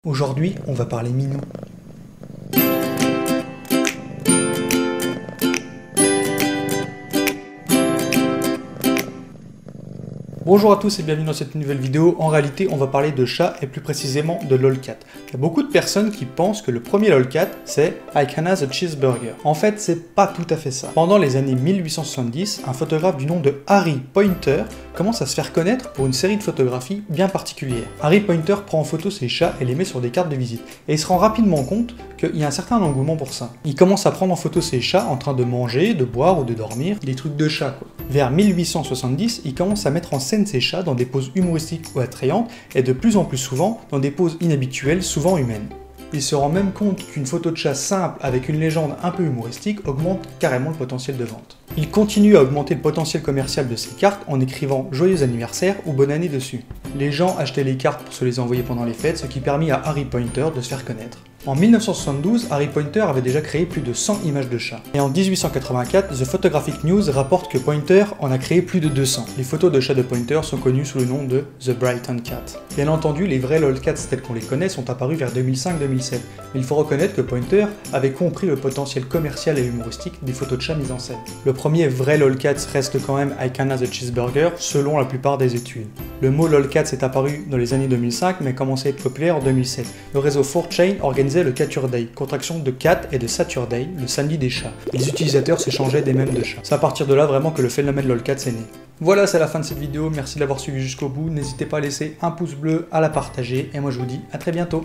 Aujourd'hui, on va parler minou. Bonjour à tous et bienvenue dans cette nouvelle vidéo. En réalité, on va parler de chat et plus précisément de lolcat. Il y a beaucoup de personnes qui pensent que le premier lolcat, c'est I Can Have a Cheeseburger. En fait, c'est pas tout à fait ça. Pendant les années 1870, un photographe du nom de Harry Pointer commence à se faire connaître pour une série de photographies bien particulières. Harry Pointer prend en photo ses chats et les met sur des cartes de visite. Et il se rend rapidement compte qu'il y a un certain engouement pour ça. Il commence à prendre en photo ses chats en train de manger, de boire ou de dormir, des trucs de chat quoi. Vers 1870, il commence à mettre en scène ses chats dans des poses humoristiques ou attrayantes et de plus en plus souvent dans des poses inhabituelles, souvent humaines. Il se rend même compte qu'une photo de chat simple avec une légende un peu humoristique augmente carrément le potentiel de vente. Il continue à augmenter le potentiel commercial de ses cartes en écrivant joyeux anniversaire ou bonne année dessus. Les gens achetaient les cartes pour se les envoyer pendant les fêtes, ce qui permit à Harry Pointer de se faire connaître. En 1972, Harry Pointer avait déjà créé plus de 100 images de chats. Et en 1884, The Photographic News rapporte que Pointer en a créé plus de 200. Les photos de chats de Pointer sont connues sous le nom de The Brighton Cat. Bien entendu, les vrais lolcats tels qu'on les connaît sont apparus vers 2005-2007. Mais il faut reconnaître que Pointer avait compris le potentiel commercial et humoristique des photos de chats mises en scène. Le premier vrai lolcat reste quand même I Can Have a Cheeseburger, selon la plupart des études. Le mot lolcat est apparu dans les années 2005, mais commençait à être populaire en 2007. Le réseau 4chan organisait le Caturday, contraction de Cat et de Saturday, le samedi des chats. Les utilisateurs s'échangeaient des mèmes de chats. C'est à partir de là vraiment que le phénomène lolcat est né. Voilà, c'est la fin de cette vidéo, merci de l'avoir suivi jusqu'au bout. N'hésitez pas à laisser un pouce bleu, à la partager, et moi je vous dis à très bientôt.